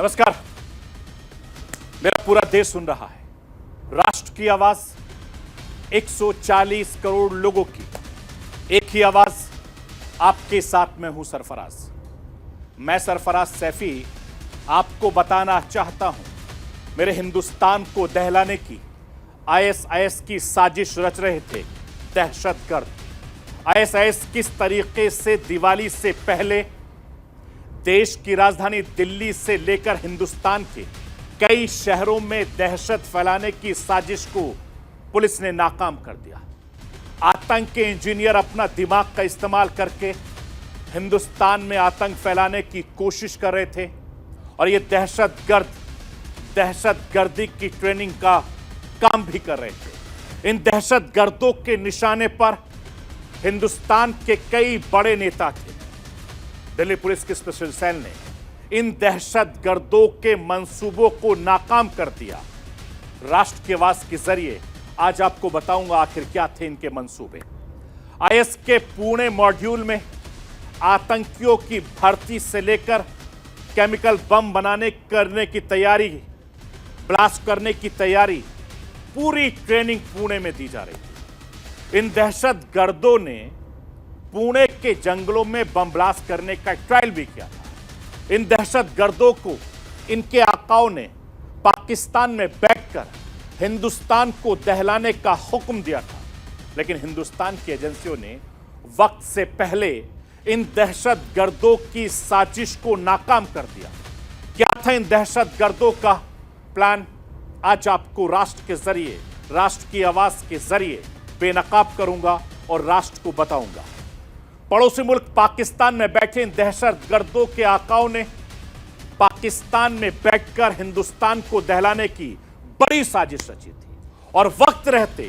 नमस्कार। मेरा पूरा देश सुन रहा है। राष्ट्र की आवाज 140 करोड़ लोगों की एक ही आवाज। आपके साथ में हूं सरफराज। मैं सरफराज सैफी आपको बताना चाहता हूं, मेरे हिंदुस्तान को दहलाने की आईएसआईएस की साजिश रच रहे थे दहशतगर्द। आईएसआईएस किस तरीके से दिवाली से पहले देश की राजधानी दिल्ली से लेकर हिंदुस्तान के कई शहरों में दहशत फैलाने की साजिश को पुलिस ने नाकाम कर दिया। आतंक के इंजीनियर अपना दिमाग का इस्तेमाल करके हिंदुस्तान में आतंक फैलाने की कोशिश कर रहे थे और ये दहशतगर्दी की ट्रेनिंग का काम भी कर रहे थे। इन दहशतगर्दों के निशाने पर हिंदुस्तान के कई बड़े नेता थे। दिल्ली पुलिस की स्पेशल सेल ने इन दहशतगर्दों के मंसूबों को नाकाम कर दिया। राष्ट्र की आवाज के जरिए आज आपको बताऊंगा आखिर क्या थे इनके मंसूबे। आईएस के पुणे मॉड्यूल में आतंकियों की भर्ती से लेकर केमिकल बम करने की तैयारी, ब्लास्ट करने की तैयारी, पूरी ट्रेनिंग पुणे में दी जा रही थी। इन दहशतगर्दों ने पुणे के जंगलों में बम ब्लास्ट करने का ट्रायल भी किया था। इन दहशतगर्दों को इनके आकाओं ने पाकिस्तान में बैठकर हिंदुस्तान को दहलाने का हुक्म दिया था, लेकिन हिंदुस्तान की एजेंसियों ने वक्त से पहले इन दहशतगर्दों की साजिश को नाकाम कर दिया। क्या था इन दहशतगर्दों का प्लान? आज आपको राष्ट्र के जरिए, राष्ट्र की आवाज के जरिए बेनकाब करूंगा और राष्ट्र को बताऊंगा। पड़ोसी मुल्क पाकिस्तान में बैठे इन दहशतगर्दों के आकाओं ने पाकिस्तान में बैठकर हिंदुस्तान को दहलाने की बड़ी साजिश रची थी और वक्त रहते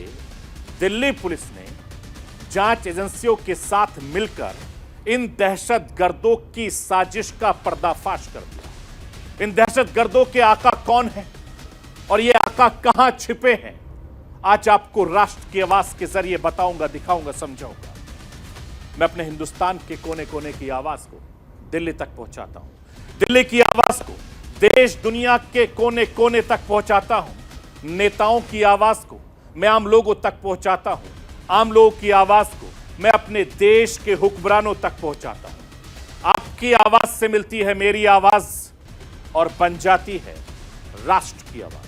दिल्ली पुलिस ने जांच एजेंसियों के साथ मिलकर इन दहशतगर्दों की साजिश का पर्दाफाश कर दिया। इन दहशतगर्दों के आका कौन हैं और ये आका कहां छिपे हैं, आज आपको राष्ट्र की आवाज के जरिए बताऊंगा, दिखाऊंगा, समझाऊंगा। मैं अपने हिंदुस्तान के कोने कोने की आवाज को दिल्ली तक पहुंचाता हूं। दिल्ली की आवाज को देश दुनिया के कोने कोने तक पहुंचाता हूं। नेताओं की आवाज को मैं आम लोगों तक पहुंचाता हूं। आम लोगों की आवाज को मैं अपने देश के हुक्मरानों तक पहुंचाता हूं। आपकी आवाज से मिलती है मेरी आवाज और बन जाती है राष्ट्र की आवाज।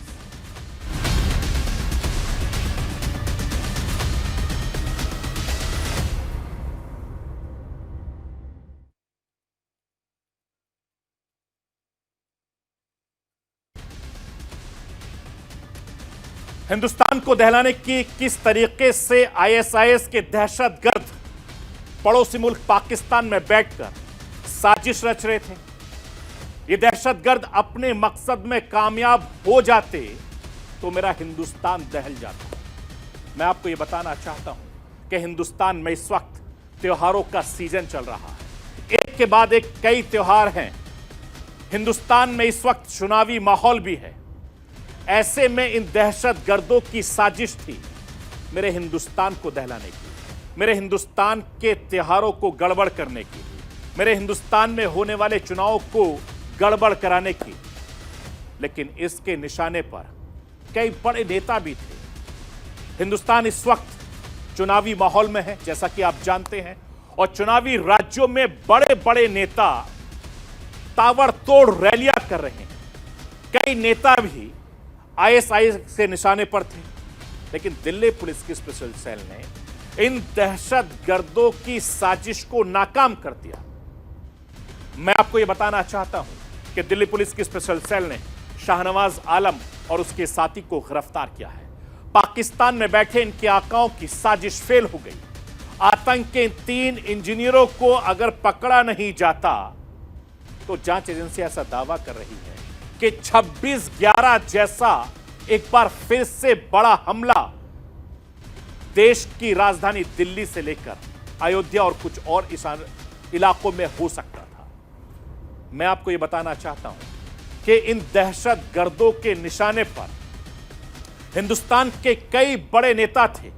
हिंदुस्तान को दहलाने की किस तरीके से आईएसआईएस के दहशतगर्द पड़ोसी मुल्क पाकिस्तान में बैठकर साजिश रच रहे थे। ये दहशतगर्द अपने मकसद में कामयाब हो जाते तो मेरा हिंदुस्तान दहल जाता। मैं आपको ये बताना चाहता हूं कि हिंदुस्तान में इस वक्त त्योहारों का सीजन चल रहा है। एक के बाद एक कई त्योहार हैं। हिंदुस्तान में इस वक्त चुनावी माहौल भी है। ऐसे में इन दहशतगर्दों की साजिश थी मेरे हिंदुस्तान को दहलाने की, मेरे हिंदुस्तान के त्योहारों को गड़बड़ करने की, मेरे हिंदुस्तान में होने वाले चुनाव को गड़बड़ कराने की। लेकिन इसके निशाने पर कई बड़े नेता भी थे। हिंदुस्तान इस वक्त चुनावी माहौल में है, जैसा कि आप जानते हैं, और चुनावी राज्यों में बड़े बड़े नेता ताबड़तोड़ रैलियां कर रहे हैं। कई नेता भी आईएसआईएस के निशाने पर थे, लेकिन दिल्ली पुलिस की स्पेशल सेल ने इन दहशतगर्दों की साजिश को नाकाम कर दिया। मैं आपको यह बताना चाहता हूं कि दिल्ली पुलिस की स्पेशल सेल ने शाहनवाज आलम और उसके साथी को गिरफ्तार किया है। पाकिस्तान में बैठे इनके आकाओं की साजिश फेल हो गई। आतंक के 3 इंजीनियरों को अगर पकड़ा नहीं जाता तो जांच एजेंसी ऐसा दावा कर रही है कि 26/11 जैसा एक बार फिर से बड़ा हमला देश की राजधानी दिल्ली से लेकर अयोध्या और कुछ और इलाकों में हो सकता था। मैं आपको यह बताना चाहता हूं कि इन दहशतगर्दों के निशाने पर हिंदुस्तान के कई बड़े नेता थे।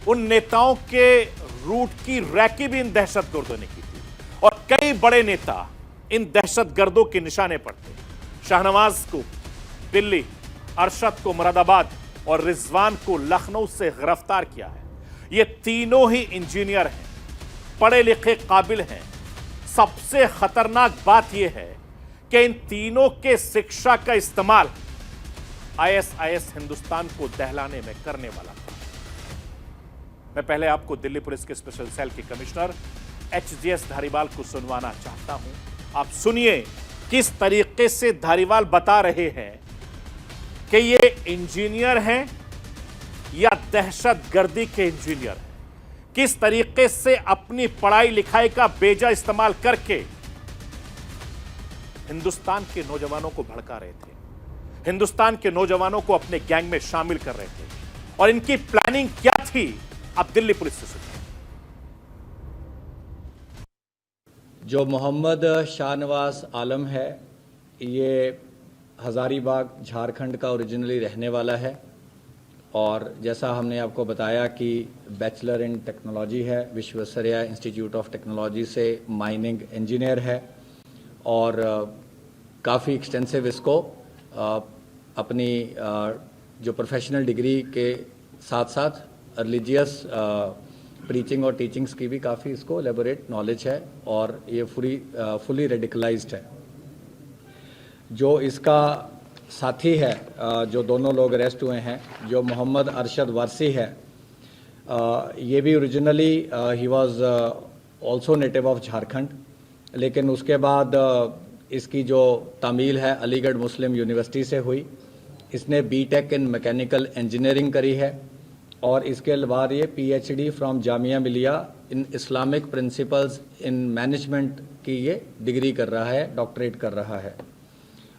उन नेताओं के रूट की रैकी भी इन दहशतगर्दों ने की थी और कई बड़े नेता इन दहशतगर्दों के निशाने पर थे। शाहनवाज को दिल्ली, अरशद को मुरादाबाद और रिजवान को लखनऊ से गिरफ्तार किया है। ये तीनों ही इंजीनियर हैं, पढ़े लिखे, काबिल हैं। सबसे खतरनाक बात यह है कि इन तीनों के शिक्षा का इस्तेमाल आईएसआईएस हिंदुस्तान को दहलाने में करने वाला था। मैं पहले आपको दिल्ली पुलिस के स्पेशल सेल के कमिश्नर एचजीएस धारीवाल को सुनवाना चाहता हूं। आप सुनिए किस तरीके से धारीवाल बता रहे हैं कि ये इंजीनियर हैं या दहशतगर्दी के इंजीनियर हैं। किस तरीके से अपनी पढ़ाई लिखाई का बेजा इस्तेमाल करके हिंदुस्तान के नौजवानों को भड़का रहे थे, हिंदुस्तान के नौजवानों को अपने गैंग में शामिल कर रहे थे। और इनकी प्लानिंग क्या थी, अब दिल्ली पुलिस से सुनिए। जो मोहम्मद शाहनवाज आलम है, ये हज़ारीबाग झारखंड का ओरिजिनली रहने वाला है और जैसा हमने आपको बताया कि बैचलर इन टेक्नोलॉजी है, विश्वेश्वरैया इंस्टीट्यूट ऑफ टेक्नोलॉजी से माइनिंग इंजीनियर है और काफ़ी एक्सटेंसिव इसको अपनी जो प्रोफेशनल डिग्री के साथ साथ रिलीजियस प्रीचिंग और टीचिंग्स की भी काफ़ी इसको एलेबोरेट नॉलेज है और ये फुली रेडिकलाइज्ड है। जो इसका साथी है, जो दोनों लोग अरेस्ट हुए हैं, जो मोहम्मद अरशद वारसी है, ये भी originally he was also native of Jharkhand, लेकिन उसके बाद इसकी जो तामील है अलीगढ़ मुस्लिम यूनिवर्सिटी से हुई। इसने बीटेक इन मैकेनिकल इंजीनियरिंग करी है और इसके बाद ये PhD from Jamia Millia in Islamic principles in management की ये डिग्री कर रहा है, डॉक्टरेट कर रहा है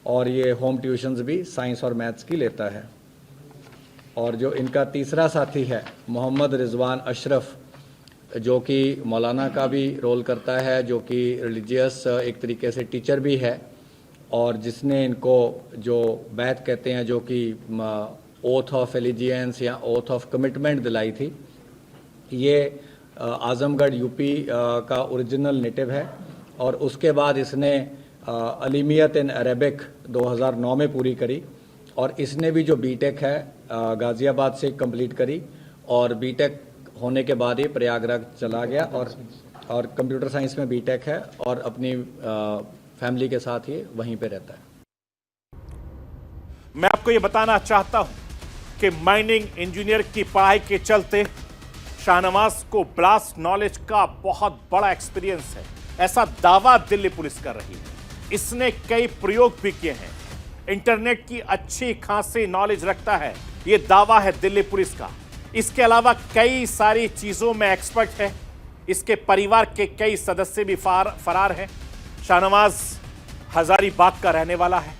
और ये होम ट्यूशन्स भी साइंस और मैथ्स की लेता है। और जो इनका तीसरा साथी है मोहम्मद रिजवान अशरफ, जो कि मौलाना का भी रोल करता है, जो कि रिलीजियस एक तरीके से टीचर भी है और जिसने इनको जो बैत कहते हैं, जो कि ओथ ऑफ एलिजियंस या ओथ ऑफ कमिटमेंट दिलाई थी, ये आजमगढ़ यूपी का ओरिजिनल नेटिव है और उसके बाद इसने अलीमियत इन अरेबिक 2009 में पूरी करी और इसने भी जो बीटेक है गाज़ियाबाद से कंप्लीट करी और बीटेक होने के बाद ये प्रयागराज चला गया और कंप्यूटर साइंस में बीटेक है और अपनी फैमिली के साथ ये वहीं पे रहता है। मैं आपको ये बताना चाहता हूं कि माइनिंग इंजीनियर की पढ़ाई के चलते शाहनवाज को ब्लास्ट नॉलेज का बहुत बड़ा एक्सपीरियंस है, ऐसा दावा दिल्ली पुलिस कर रही है। इसने कई प्रयोग भी किए हैं, इंटरनेट की अच्छी खासी नॉलेज रखता है, यह दावा है दिल्ली पुलिस का। इसके अलावा कई सारी चीजों में एक्सपर्ट है। इसके परिवार के कई सदस्य भी फरार हैं। शाहनवाज हजारीबाग का रहने वाला है।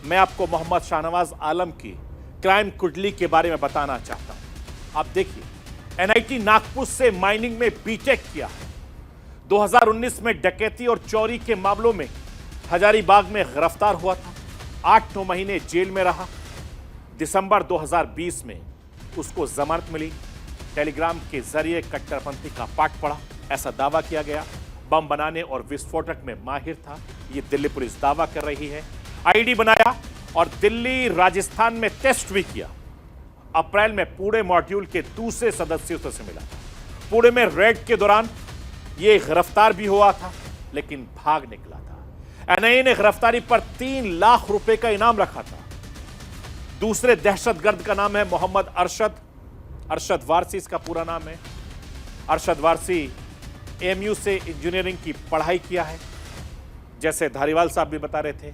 मैं आपको मोहम्मद शाहनवाज आलम की क्राइम कुंडली के बारे में बताना चाहता हूं। आप देखिए, एनआईटी नागपुर से माइनिंग में बीटेक किया है। 2019 में डकैती और चोरी के मामलों में हजारीबाग में गिरफ्तार हुआ था। 8-9 महीने जेल में रहा। दिसंबर 2020 में उसको जमानत मिली। टेलीग्राम के जरिए कट्टरपंथी का पाठ पढ़ा, ऐसा दावा किया गया। बम बनाने और विस्फोटक में माहिर था, यह दिल्ली पुलिस दावा कर रही है। आईडी बनाया और दिल्ली राजस्थान में टेस्ट भी किया। अप्रैल में पुणे मॉड्यूल के दूसरे सदस्यों से मिला था। पुणे में रेड के दौरान यह गिरफ्तार भी हुआ था, लेकिन भाग निकला था। एनआईए ने गिरफ्तारी पर 3 लाख रुपए का इनाम रखा था। दूसरे दहशतगर्द का नाम है मोहम्मद अरशद वारसी, इसका पूरा नाम है। अरशद वारसी एएमयू से इंजीनियरिंग की पढ़ाई किया है, जैसे धारीवाल साहब भी बता रहे थे।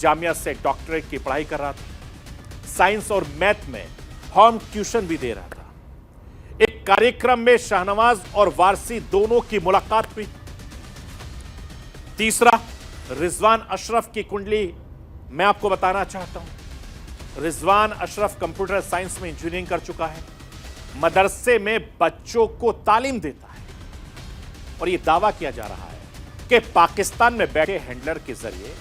जामिया से डॉक्टरेट की पढ़ाई कर रहा था। साइंस और मैथ में होम ट्यूशन भी दे रहा था। एक कार्यक्रम में शाहनवाज और वारसी दोनों की मुलाकात हुई। तीसरा, रिजवान अशरफ की कुंडली मैं आपको बताना चाहता हूं। रिजवान अशरफ कंप्यूटर साइंस में इंजीनियरिंग कर चुका है, मदरसे में बच्चों को तालीम देता है और यह दावा किया जा रहा है कि पाकिस्तान में बैठे हैंडलर के जरिए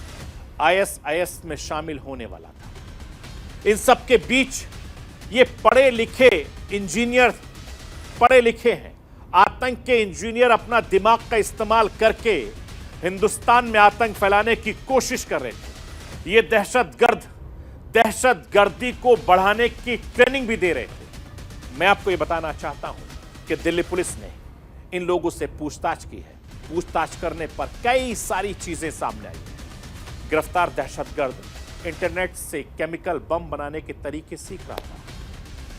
आईएसआईएस में शामिल होने वाला था। इन सब के बीच ये पढ़े लिखे इंजीनियर, पढ़े लिखे हैं, आतंक के इंजीनियर अपना दिमाग का इस्तेमाल करके हिंदुस्तान में आतंक फैलाने की कोशिश कर रहे थे। ये दहशतगर्दी को बढ़ाने की ट्रेनिंग भी दे रहे थे। मैं आपको ये बताना चाहता हूं कि दिल्ली पुलिस ने इन लोगों से पूछताछ की है। पूछताछ करने पर कई सारी चीजें सामने आई हैं। गिरफ्तार दहशतगर्द इंटरनेट से केमिकल बम बनाने के तरीके सीख रहा था,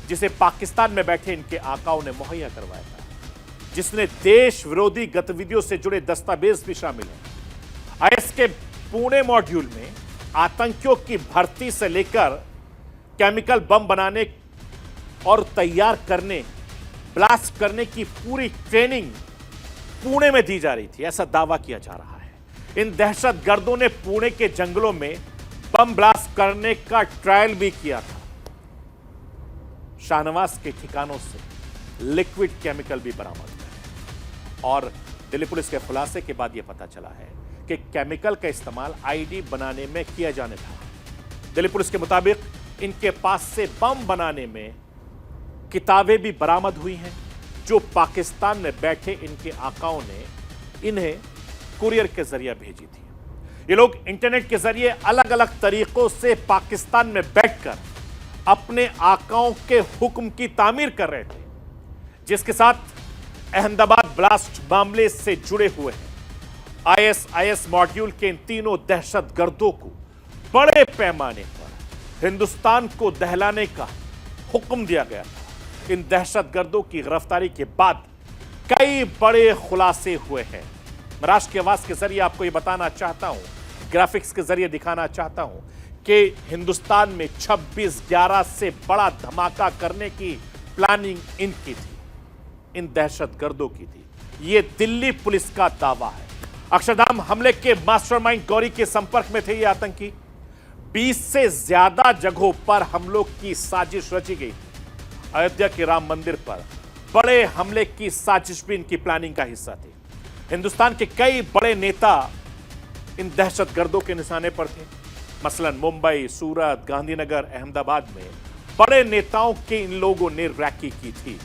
जिसे पाकिस्तान में बैठे इनके आकाओं ने मुहैया करवाया था, जिसने देश विरोधी गतिविधियों से जुड़े दस्तावेज भी शामिल हैं। आईएस के पुणे मॉड्यूल में आतंकियों की भर्ती से लेकर केमिकल बम बनाने और तैयार करने, ब्लास्ट करने की पूरी ट्रेनिंग पुणे में दी जा रही थी, ऐसा दावा किया जा रहा है। इन दहशतगर्दों ने पुणे के जंगलों में बम ब्लास्ट करने का ट्रायल भी किया था। शाहनवाज के ठिकानों से लिक्विड केमिकल भी बरामद हुआ है और दिल्ली पुलिस के खुलासे के बाद यह पता चला है कि केमिकल का इस्तेमाल आईडी बनाने में किया जाने था। दिल्ली पुलिस के मुताबिक इनके पास से बम बनाने में किताबें भी बरामद हुई हैं, जो पाकिस्तान में बैठे इनके आकाओं ने इन्हें कुरियर के जरिए भेजी थी। ये लोग इंटरनेट के जरिए अलग अलग तरीकों से पाकिस्तान में बैठकर अपने आकाओं के हुक्म की तामीर कर रहे थे, जिसके साथ अहमदाबाद ब्लास्ट मामले से जुड़े हुए हैं। आईएस मॉड्यूल के इन तीनों दहशतगर्दों को बड़े पैमाने पर हिंदुस्तान को दहलाने का हुक्म दिया गया था। इन दहशतगर्दों की गिरफ्तारी के बाद कई बड़े खुलासे हुए हैं। मैं राष्ट्र की आवाज के जरिए आपको यह बताना चाहता हूं, ग्राफिक्स के जरिए दिखाना चाहता हूं कि हिंदुस्तान में 26/11 से बड़ा धमाका करने की प्लानिंग इनकी थी, इन दहशतगर्दों की थी। यह दिल्ली पुलिस का दावा है। अक्षरधाम हमले के मास्टरमाइंड गौरी के संपर्क में थे ये आतंकी। 20 से ज्यादा जगहों पर हमलों की साजिश रची गई थी। अयोध्या के राम मंदिर पर बड़े हमले की साजिश भी इनकी प्लानिंग का हिस्सा थी। हिंदुस्तान के कई बड़े नेता इन दहशतगर्दों के निशाने पर थे। मसलन मुंबई, सूरत, गांधीनगर, अहमदाबाद में बड़े नेताओं के इन लोगों ने रैकी की थी।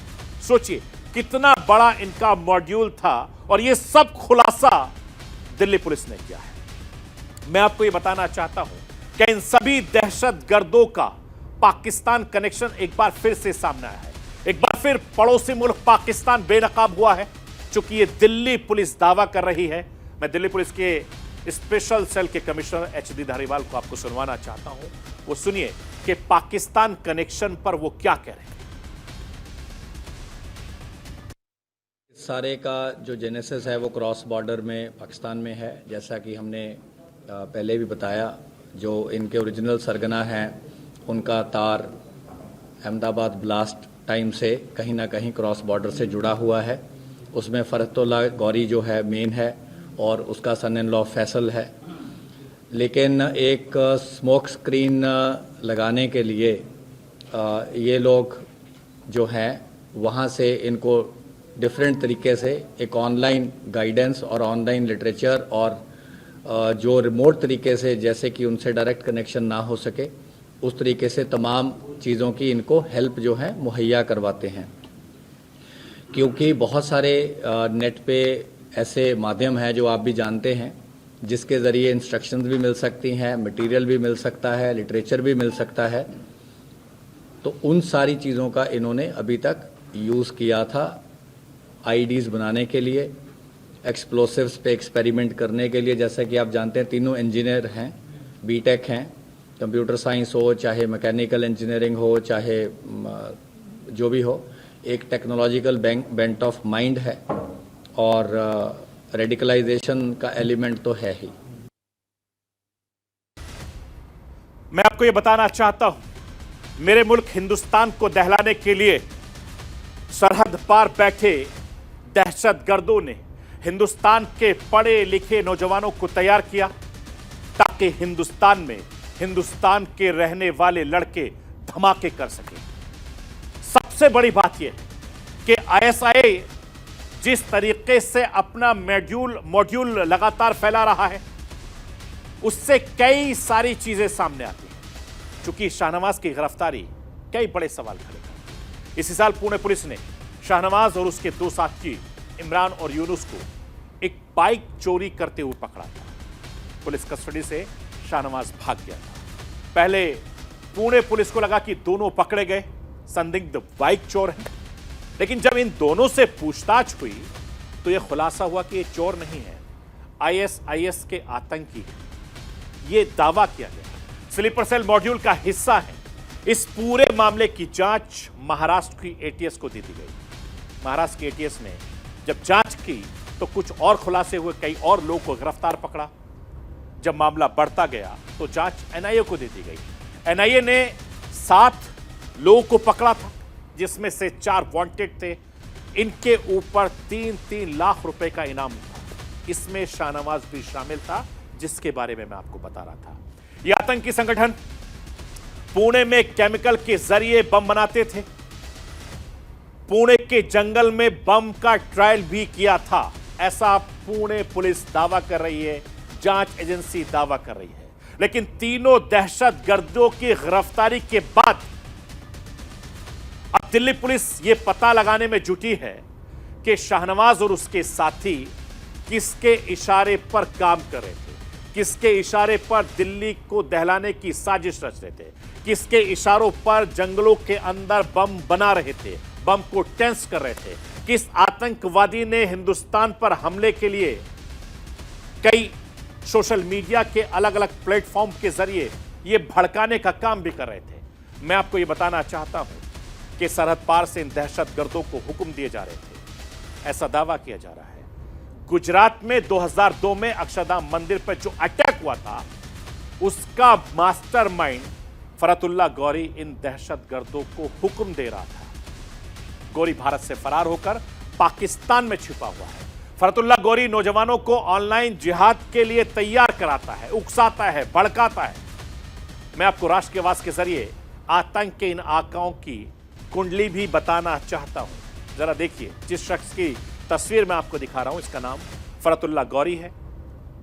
सोचिए कितना बड़ा इनका मॉड्यूल था और यह सब खुलासा दिल्ली पुलिस ने किया है। मैं आपको यह बताना चाहता हूं कि इन सभी दहशतगर्दों का पाकिस्तान कनेक्शन एक बार फिर से सामने आया है। एक बार फिर पड़ोसी मुल्क पाकिस्तान बेनकाब हुआ है, चूंकि यह दिल्ली पुलिस दावा कर रही है। मैं दिल्ली पुलिस के स्पेशल सेल के कमिश्नर एचडी धारीवाल को आपको सुनवाना चाहता हूं। वो सुनिए कि पाकिस्तान कनेक्शन पर वो क्या कह रहे हैं। सारे का जो जेनेसिस है वो क्रॉस बॉर्डर में पाकिस्तान में है। जैसा कि हमने पहले भी बताया, जो इनके ओरिजिनल सरगना हैं उनका तार अहमदाबाद ब्लास्ट टाइम से कहीं ना कहीं क्रॉस बॉर्डर से जुड़ा हुआ है। उसमें फरहतुल्लाह गौरी जो है मेन है और उसका सन इन लॉ फैसल है। लेकिन एक स्मोक स्क्रीन लगाने के लिए ये लोग जो हैं वहाँ से इनको डिफरेंट तरीके से एक ऑनलाइन गाइडेंस और ऑनलाइन लिटरेचर और जो रिमोट तरीके से, जैसे कि उनसे डायरेक्ट कनेक्शन ना हो सके, उस तरीके से तमाम चीज़ों की इनको हेल्प जो है मुहैया करवाते हैं। क्योंकि बहुत सारे नेट पे ऐसे माध्यम हैं जो आप भी जानते हैं, जिसके ज़रिए इंस्ट्रक्शंस भी मिल सकती हैं, मटेरियल भी मिल सकता है, लिटरेचर भी मिल सकता है। तो उन सारी चीज़ों का इन्होंने अभी तक यूज़ किया था आईडीज़ बनाने के लिए, एक्सप्लोसिव्स पे एक्सपेरिमेंट करने के लिए। जैसा कि आप जानते हैं तीनों इंजीनियर हैं, बीटेक हैं, कंप्यूटर साइंस हो, चाहे मैकेनिकल इंजीनियरिंग हो, चाहे जो भी हो, एक टेक्नोलॉजिकल बेंट ऑफ माइंड है और रेडिकलाइजेशन का एलिमेंट तो है ही। मैं आपको यह बताना चाहता हूं, मेरे मुल्क हिंदुस्तान को दहलाने के लिए सरहद पार बैठे दहशतगर्दों ने हिंदुस्तान के पढ़े लिखे नौजवानों को तैयार किया, ताकि हिंदुस्तान में हिंदुस्तान के रहने वाले लड़के धमाके कर सके। सबसे बड़ी बात यह है कि आईएसआई जिस तरीके से अपना मॉड्यूल लगातार फैला रहा है, उससे कई सारी चीजें सामने आती हैं। चूंकि शाहनवाज की गिरफ्तारी कई बड़े सवाल खड़े करती है। इसी साल पुणे पुलिस ने शाहनवाज और उसके दो साथी इमरान और यूनुस को एक बाइक चोरी करते हुए पकड़ा था। पुलिस कस्टडी से शाहनवाज भाग गया था। पहले पुणे पुलिस को लगा कि दोनों पकड़े गए, संदिग्ध बाइक चोर हैं, लेकिन जब इन दोनों से पूछताछ हुई तो यह खुलासा हुआ कि ये चोर नहीं है, आईएसआईएस के आतंकी हैं। यह दावा किया गया, स्लीपर सेल मॉड्यूल का हिस्सा है। इस पूरे मामले की जांच महाराष्ट्र की एटीएस को दे दी गई। महाराष्ट्र की एटीएस ने जब जांच की तो कुछ और खुलासे हुए, कई और लोगों को गिरफ्तार पकड़ा। जब मामला बढ़ता गया तो जांच एनआईए को दे दी गई। एनआईए ने 7 लोगों को पकड़ा था, जिसमें से 4 वांटेड थे। इनके ऊपर 3-3 लाख रुपए का इनाम था। इसमें शाहनवाज भी शामिल था, जिसके बारे में मैं आपको बता रहा था। यह आतंकी संगठन पुणे में केमिकल के जरिए बम बनाते थे। पुणे के जंगल में बम का ट्रायल भी किया था, ऐसा पुणे पुलिस दावा कर रही है, जांच एजेंसी दावा कर रही है। लेकिन तीनों दहशतगर्दों की गिरफ्तारी के बाद अब दिल्ली पुलिस यह पता लगाने में जुटी है कि शाहनवाज और उसके साथी किसके इशारे पर काम कर रहे थे, किसके इशारे पर दिल्ली को दहलाने की साजिश रच रहे थे, किसके इशारों पर जंगलों के अंदर बम बना रहे थे, बम को टेंस कर रहे थे, किस आतंकवादी ने हिंदुस्तान पर हमले के लिए कई सोशल मीडिया के अलग अलग प्लेटफॉर्म के जरिए यह भड़काने का काम भी कर रहे थे। मैं आपको यह बताना चाहता हूं कि सरहद पार से इन दहशतगर्दों को हुक्म दिए जा रहे थे, ऐसा दावा किया जा रहा है। गुजरात में 2002 में अक्षरधाम मंदिर पर जो अटैक हुआ था, उसका मास्टरमाइंड फरतुल्ला गौरी इन दहशतगर्दों को हुक्म दे रहा था। गौरी भारत से फरार होकर पाकिस्तान में छिपा हुआ है। फरतुल्ला गौरी नौजवानों को ऑनलाइन जिहाद के लिए तैयार कराता है, उकसाता है, भड़काता है। मैं आपको राष्ट्रवाद के जरिए आतंक के इन आकाओं की कुंडली भी बताना चाहता हूं। जरा देखिए, जिस शख्स की तस्वीर मैं आपको दिखा रहा हूं, इसका नाम फरतुल्ला गौरी है।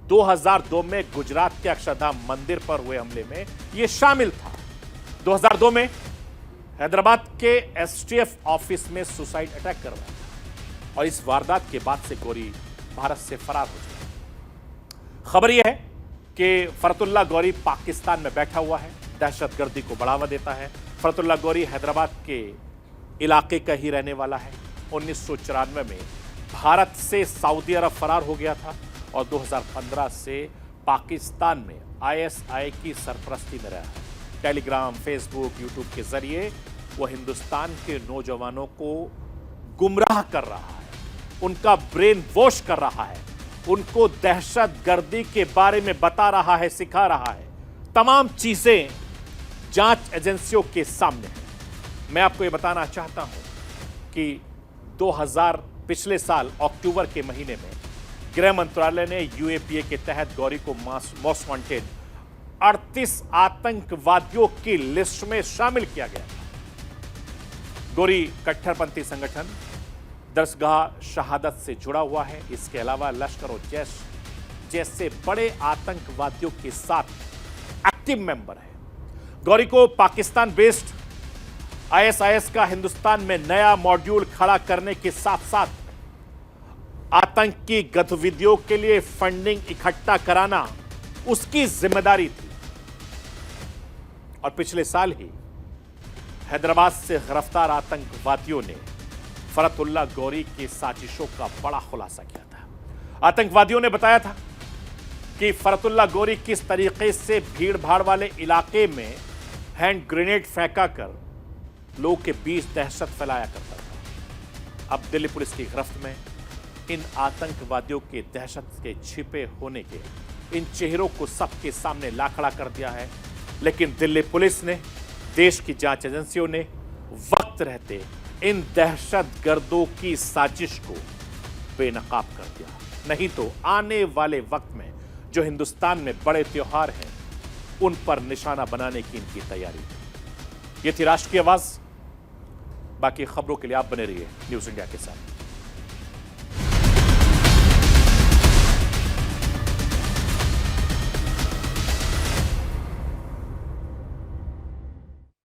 2002 में गुजरात के अक्षरधाम मंदिर पर हुए हमले में यह शामिल था। 2002 में हैदराबाद के एसटीएफ ऑफिस में सुसाइड अटैक करवाया था और इस वारदात के बाद से गौरी भारत से फरार हो चुका। खबर यह है कि फरतुल्ला गौरी पाकिस्तान में बैठा हुआ है, दहशतगर्दी को बढ़ावा देता है। फरतुल्ला गौरी हैदराबाद के इलाके का ही रहने वाला है। 1994 में भारत से सऊदी अरब फरार हो गया था और 2015 से पाकिस्तान में आईएसआई की सरपरस्ती में रहा है। टेलीग्राम, फेसबुक, यूट्यूब के जरिए वो हिंदुस्तान के नौजवानों को गुमराह कर रहा है, उनका ब्रेन वॉश कर रहा है, उनको दहशतगर्दी के बारे में बता रहा है, सिखा रहा है। तमाम चीजें जांच एजेंसियों के सामने है। मैं आपको यह बताना चाहता हूं कि 2000 पिछले साल अक्टूबर के महीने में गृह मंत्रालय ने यूएपीए के तहत गौरी को मोस्ट वांटेड 38 आतंकवादियों की लिस्ट में शामिल किया गया था। गौरी कट्टरपंथी संगठन दरसगाह शहादत से जुड़ा हुआ है। इसके अलावा लश्कर और जैश जैसे बड़े आतंकवादियों के साथ एक्टिव मेंबर है। गौरी को पाकिस्तान बेस्ड आईएसआईएस का हिंदुस्तान में नया मॉड्यूल खड़ा करने के साथ साथ आतंकी गतिविधियों के लिए फंडिंग इकट्ठा कराना उसकी जिम्मेदारी थी। और पिछले साल ही हैदराबाद से गिरफ्तार आतंकवादियों ने फरतुल्ला गौरी की साजिशों का बड़ा खुलासा किया था। आतंकवादियों ने बताया था कि फरतुल्ला गौरी किस तरीके से भीड़ भाड़ वाले इलाके में हैंड ग्रेनेड फेंका कर लोगों के बीच दहशत फैलाया करता था। अब दिल्ली पुलिस की गिरफ्त में इन आतंकवादियों के दहशत के छिपे होने के इन चेहरों को सबके सामने ला खड़ा कर दिया है। लेकिन दिल्ली पुलिस ने, देश की जांच एजेंसियों ने वक्त रहते इन दहशतगर्दों की साजिश को बेनकाब कर दिया। नहीं तो आने वाले वक्त में जो हिंदुस्तान में बड़े त्योहार हैं, उन पर निशाना बनाने की इनकी तैयारी थी। ये थी राष्ट्र की आवाज। बाकी खबरों के लिए आप बने रहिए न्यूज़ इंडिया के साथ।